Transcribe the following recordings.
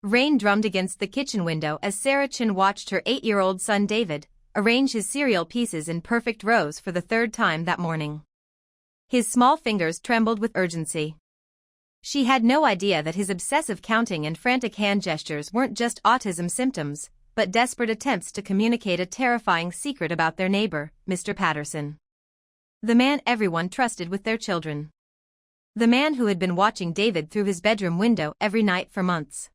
Rain drummed against the kitchen window as Sarah Chin watched her 8-year-old son David arrange his cereal pieces in perfect rows for the third time that morning. His small fingers trembled with urgency. She had no idea that his obsessive counting and frantic hand gestures weren't just autism symptoms, but desperate attempts to communicate a terrifying secret about their neighbor, Mr. Patterson. The man everyone trusted with their children. The man who had been watching David through his bedroom window every night for months.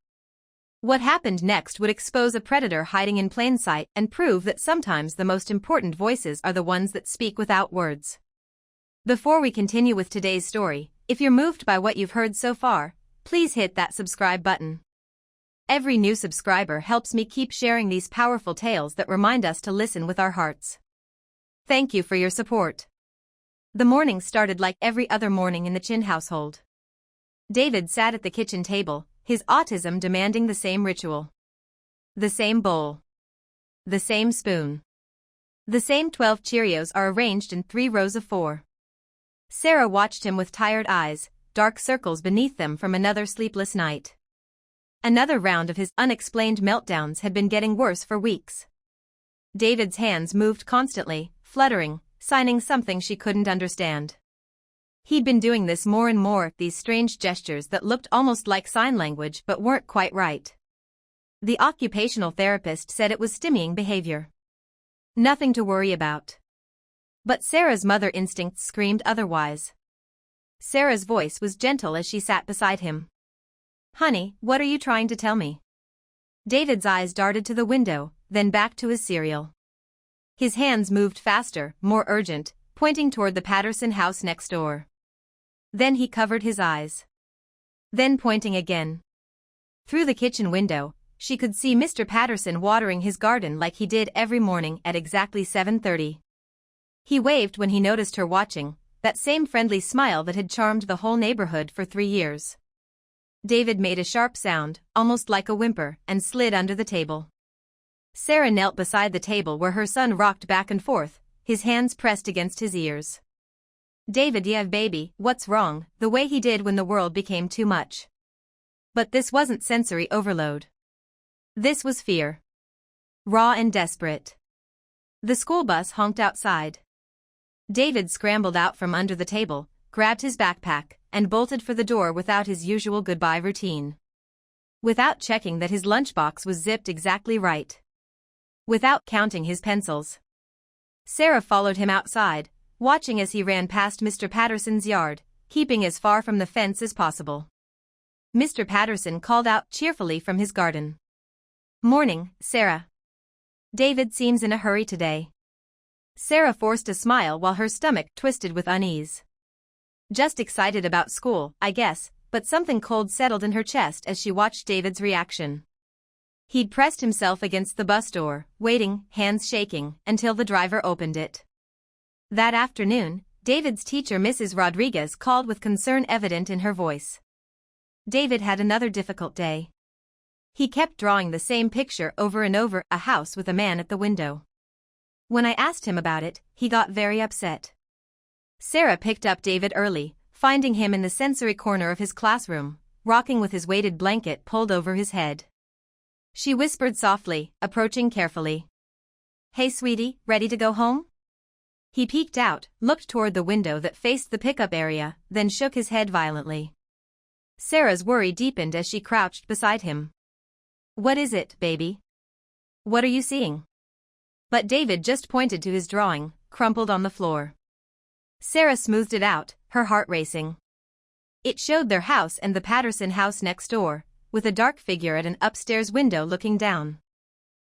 What happened next would expose a predator hiding in plain sight and prove that sometimes the most important voices are the ones that speak without words. Before we continue with today's story, if you're moved by what you've heard so far, please hit that subscribe button. Every new subscriber helps me keep sharing these powerful tales that remind us to listen with our hearts. Thank you for your support. The morning started like every other morning in the Chin household. David sat at the kitchen table, his autism demanding the same ritual. The same bowl. The same spoon. The same 12 Cheerios are arranged in 3 rows of 4. Sarah watched him with tired eyes, dark circles beneath them from another sleepless night. Another round of his unexplained meltdowns had been getting worse for weeks. David's hands moved constantly, fluttering, signing something she couldn't understand. He'd been doing this more and more, these strange gestures that looked almost like sign language but weren't quite right. The occupational therapist said it was stimming behavior. Nothing to worry about. But Sarah's mother instincts screamed otherwise. Sarah's voice was gentle as she sat beside him. "Honey, what are you trying to tell me?" David's eyes darted to the window, then back to his cereal. His hands moved faster, more urgent, pointing toward the Patterson house next door. Then he covered his eyes. Then pointing again. Through the kitchen window, she could see Mr. Patterson watering his garden like he did every morning at exactly 7:30. He waved when he noticed her watching, that same friendly smile that had charmed the whole neighborhood for 3 years. David made a sharp sound, almost like a whimper, and slid under the table. Sarah knelt beside the table where her son rocked back and forth, his hands pressed against his ears. "David, yeah, baby, what's wrong?" the way he did when the world became too much. But this wasn't sensory overload. This was fear. Raw and desperate. The school bus honked outside. David scrambled out from under the table, grabbed his backpack, and bolted for the door without his usual goodbye routine. Without checking that his lunchbox was zipped exactly right. Without counting his pencils. Sarah followed him outside, watching as he ran past Mr. Patterson's yard, keeping as far from the fence as possible. Mr. Patterson called out cheerfully from his garden. "Morning, Sarah. David seems in a hurry today." Sarah forced a smile while her stomach twisted with unease. Just excited about school, I guess, but something cold settled in her chest as she watched David's reaction. He'd pressed himself against the bus door, waiting, hands shaking, until the driver opened it. That afternoon, David's teacher Mrs. Rodriguez called with concern evident in her voice. David had another difficult day. He kept drawing the same picture over and over, a house with a man at the window. When I asked him about it, he got very upset. Sarah picked up David early, finding him in the sensory corner of his classroom, rocking with his weighted blanket pulled over his head. She whispered softly, approaching carefully. "Hey sweetie, ready to go home?" He peeked out, looked toward the window that faced the pickup area, then shook his head violently. Sarah's worry deepened as she crouched beside him. "What is it, baby? What are you seeing?" But David just pointed to his drawing, crumpled on the floor. Sarah smoothed it out, her heart racing. It showed their house and the Patterson house next door, with a dark figure at an upstairs window looking down.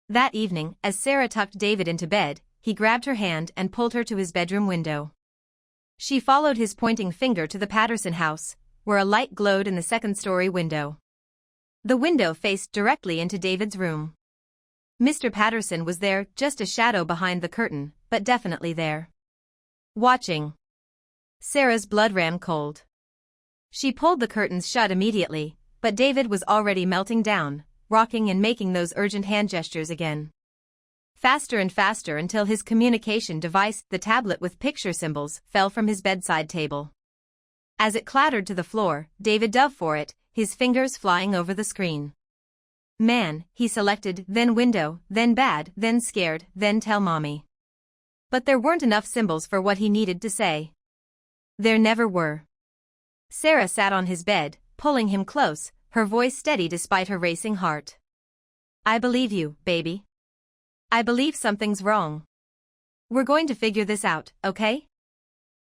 That evening, as Sarah tucked David into bed, he grabbed her hand and pulled her to his bedroom window. She followed his pointing finger to the Patterson house, where a light glowed in the second-story window. The window faced directly into David's room. Mr. Patterson was there, just a shadow behind the curtain, but definitely there. Watching. Sarah's blood ran cold. She pulled the curtains shut immediately, but David was already melting down, rocking and making those urgent hand gestures again. Faster and faster until his communication device, the tablet with picture symbols, fell from his bedside table. As it clattered to the floor, David dove for it, his fingers flying over the screen. Man, he selected, then window, then bad, then scared, then tell mommy. But there weren't enough symbols for what he needed to say. There never were. Sarah sat on his bed, pulling him close, her voice steady despite her racing heart. I believe you, baby. I believe something's wrong. We're going to figure this out, okay?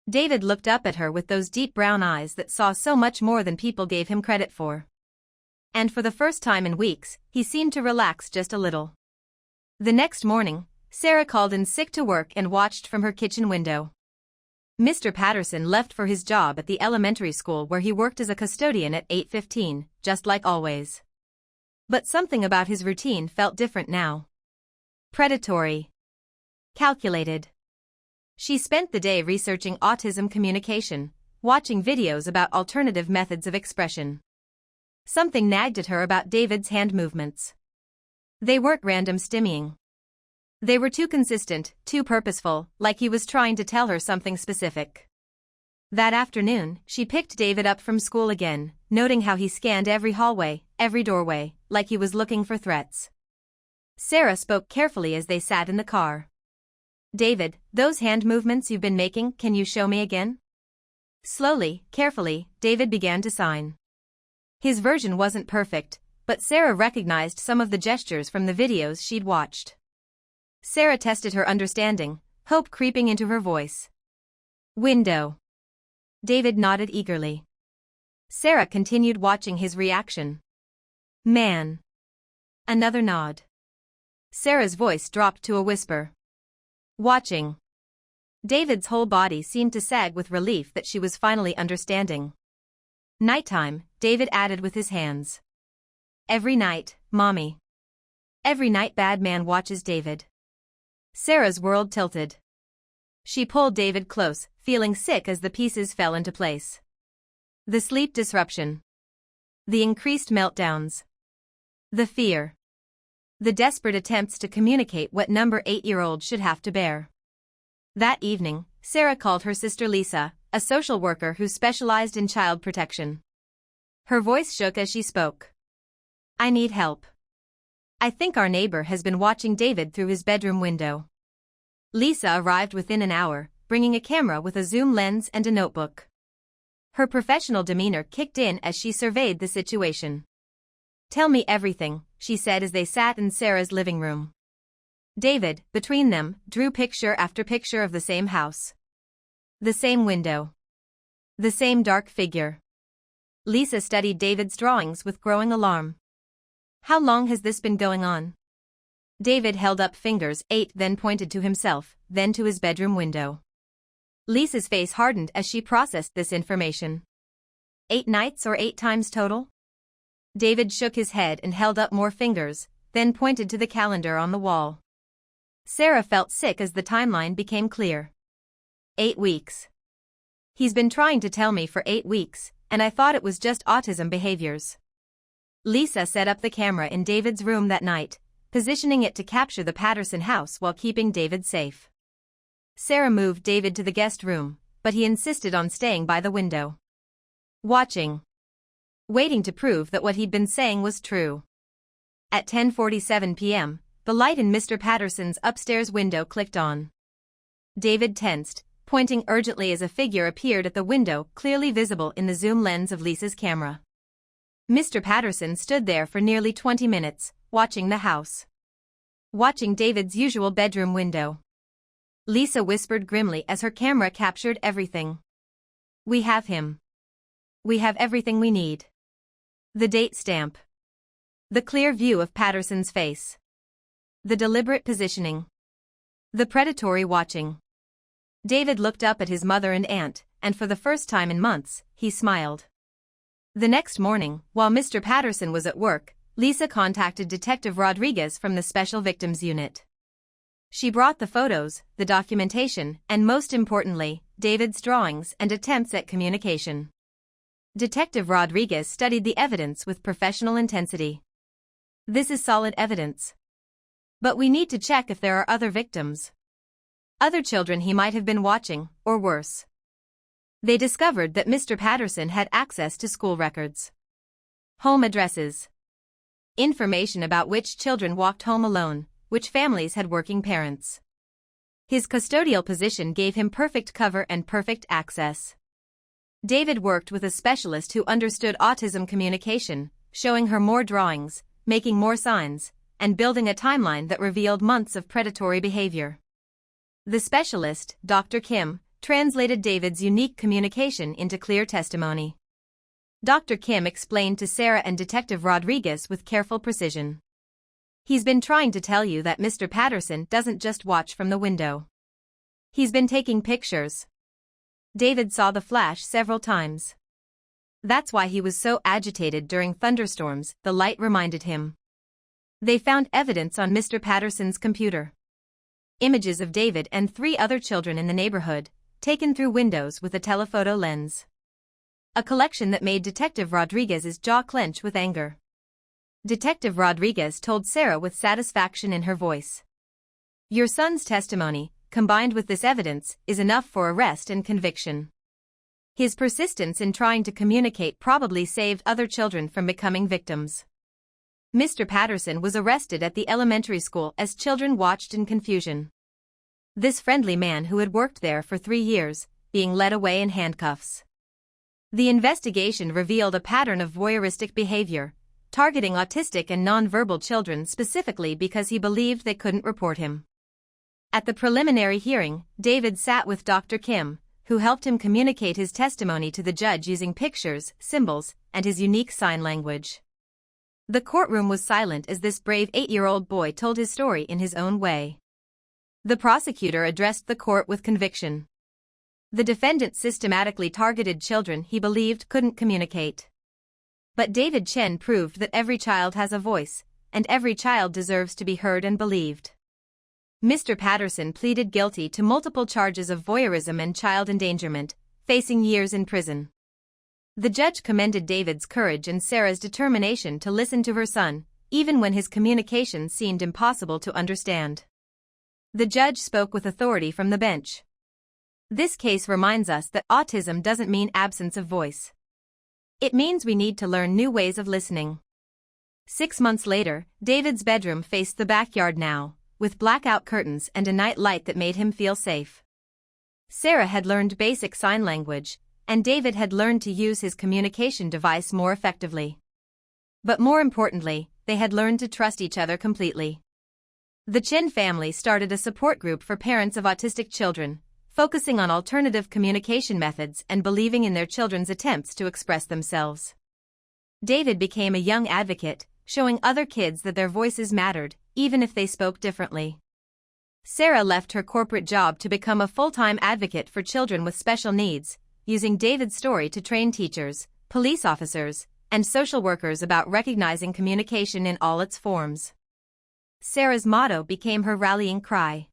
David looked up at her with those deep brown eyes that saw so much more than people gave him credit for. And for the first time in weeks, he seemed to relax just a little. The next morning, Sarah called in sick to work and watched from her kitchen window. Mr. Patterson left for his job at the elementary school where he worked as a custodian at 8:15, just like always. But something about his routine felt different now. Predatory. Calculated. She spent the day researching autism communication, watching videos about alternative methods of expression. Something nagged at her about David's hand movements. They weren't random stimming. They were too consistent, too purposeful, like he was trying to tell her something specific. That afternoon, she picked David up from school again, noting how he scanned every hallway, every doorway, like he was looking for threats. Sarah spoke carefully as they sat in the car. David, those hand movements you've been making, can you show me again? Slowly, carefully, David began to sign. His version wasn't perfect, but Sarah recognized some of the gestures from the videos she'd watched. Sarah tested her understanding, hope creeping into her voice. Window. David nodded eagerly. Sarah continued watching his reaction. Man. Another nod. Sarah's voice dropped to a whisper. Watching. David's whole body seemed to sag with relief that she was finally understanding. Nighttime, David added with his hands. Every night, Mommy. Every night bad man watches David. Sarah's world tilted. She pulled David close, feeling sick as the pieces fell into place. The sleep disruption. The increased meltdowns. The fear. The desperate attempts to communicate what number 8-year-old should have to bear. That evening, Sarah called her sister Lisa, a social worker who specialized in child protection. Her voice shook as she spoke. I need help. I think our neighbor has been watching David through his bedroom window. Lisa arrived within an hour, bringing a camera with a zoom lens and a notebook. Her professional demeanor kicked in as she surveyed the situation. Tell me everything, she said as they sat in Sarah's living room. David, between them, drew picture after picture of the same house. The same window. The same dark figure. Lisa studied David's drawings with growing alarm. How long has this been going on? David held up fingers, 8, then pointed to himself, then to his bedroom window. Lisa's face hardened as she processed this information. 8 nights or 8 times total? David shook his head and held up more fingers, then pointed to the calendar on the wall. Sarah felt sick as the timeline became clear. 8 weeks. He's been trying to tell me for 8 weeks, and I thought it was just autism behaviors. Lisa set up the camera in David's room that night, positioning it to capture the Patterson house while keeping David safe. Sarah moved David to the guest room, but he insisted on staying by the window. Watching. Waiting to prove that what he'd been saying was true. At 10:47 p.m., the light in Mr. Patterson's upstairs window clicked on. David tensed, pointing urgently as a figure appeared at the window, clearly visible in the zoom lens of Lisa's camera. Mr. Patterson stood there for nearly 20 minutes, watching the house. Watching David's usual bedroom window. Lisa whispered grimly as her camera captured everything. We have him. We have everything we need. The date stamp. The clear view of Patterson's face. The deliberate positioning. The predatory watching. David looked up at his mother and aunt, and for the first time in months, he smiled. The next morning, while Mr. Patterson was at work, Lisa contacted Detective Rodriguez from the Special Victims Unit. She brought the photos, the documentation, and most importantly, David's drawings and attempts at communication. Detective Rodriguez studied the evidence with professional intensity. This is solid evidence. But we need to check if there are other victims. Other children he might have been watching, or worse. They discovered that Mr. Patterson had access to school records. Home addresses. Information about which children walked home alone, which families had working parents. His custodial position gave him perfect cover and perfect access. David worked with a specialist who understood autism communication, showing her more drawings, making more signs, and building a timeline that revealed months of predatory behavior. The specialist, Dr. Kim, translated David's unique communication into clear testimony. Dr. Kim explained to Sarah and Detective Rodriguez with careful precision. He's been trying to tell you that Mr. Patterson doesn't just watch from the window. He's been taking pictures. David saw the flash several times. That's why he was so agitated during thunderstorms, the light reminded him. They found evidence on Mr. Patterson's computer. Images of David and 3 other children in the neighborhood, taken through windows with a telephoto lens. A collection that made Detective Rodriguez's jaw clench with anger. Detective Rodriguez told Sarah with satisfaction in her voice. Your son's testimony, combined with this evidence, is enough for arrest and conviction. His persistence in trying to communicate probably saved other children from becoming victims. Mr. Patterson was arrested at the elementary school as children watched in confusion. This friendly man who had worked there for 3 years, being led away in handcuffs. The investigation revealed a pattern of voyeuristic behavior, targeting autistic and nonverbal children specifically because he believed they couldn't report him. At the preliminary hearing, David sat with Dr. Kim, who helped him communicate his testimony to the judge using pictures, symbols, and his unique sign language. The courtroom was silent as this brave 8-year-old boy told his story in his own way. The prosecutor addressed the court with conviction. The defendant systematically targeted children he believed couldn't communicate. But David Chen proved that every child has a voice, and every child deserves to be heard and believed. Mr. Patterson pleaded guilty to multiple charges of voyeurism and child endangerment, facing years in prison. The judge commended David's courage and Sarah's determination to listen to her son, even when his communication seemed impossible to understand. The judge spoke with authority from the bench. This case reminds us that autism doesn't mean absence of voice. It means we need to learn new ways of listening. 6 months later, David's bedroom faced the backyard now, with blackout curtains and a night light that made him feel safe. Sarah had learned basic sign language, and David had learned to use his communication device more effectively. But more importantly, they had learned to trust each other completely. The Chen family started a support group for parents of autistic children, focusing on alternative communication methods and believing in their children's attempts to express themselves. David became a young advocate, showing other kids that their voices mattered, even if they spoke differently. Sarah left her corporate job to become a full-time advocate for children with special needs, using David's story to train teachers, police officers, and social workers about recognizing communication in all its forms. Sarah's motto became her rallying cry.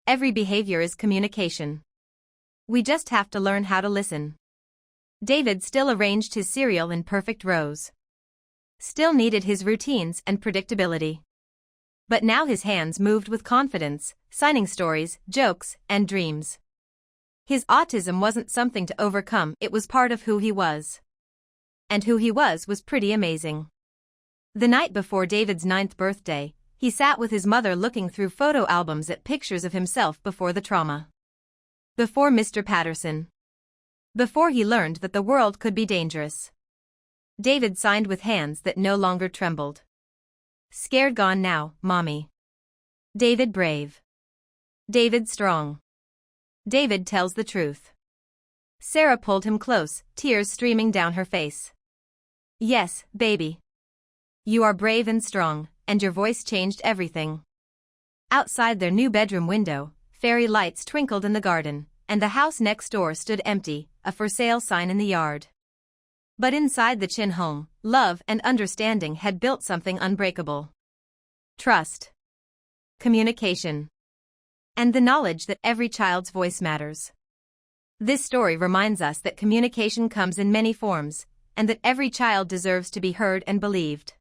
Every behavior is communication. We just have to learn how to listen. David still arranged his cereal in perfect rows. Still needed his routines and predictability. But now his hands moved with confidence, signing stories, jokes, and dreams. His autism wasn't something to overcome, it was part of who he was. And who he was pretty amazing. The night before David's 9th birthday, he sat with his mother looking through photo albums at pictures of himself before the trauma. Before Mr. Patterson. Before he learned that the world could be dangerous. David signed with hands that no longer trembled. Scared gone now, Mommy. David brave. David strong. David tells the truth. Sarah pulled him close, tears streaming down her face. Yes, baby. You are brave and strong, and your voice changed everything. Outside their new bedroom window, fairy lights twinkled in the garden, and the house next door stood empty, a for sale sign in the yard. But inside the Chin home, love and understanding had built something unbreakable. Trust. Communication. And the knowledge that every child's voice matters. This story reminds us that communication comes in many forms, and that every child deserves to be heard and believed.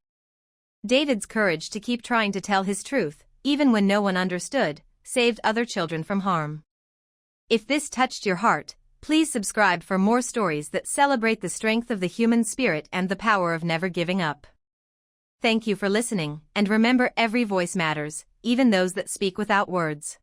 David's courage to keep trying to tell his truth, even when no one understood, saved other children from harm. If this touched your heart, please subscribe for more stories that celebrate the strength of the human spirit and the power of never giving up. Thank you for listening, and remember, every voice matters, even those that speak without words.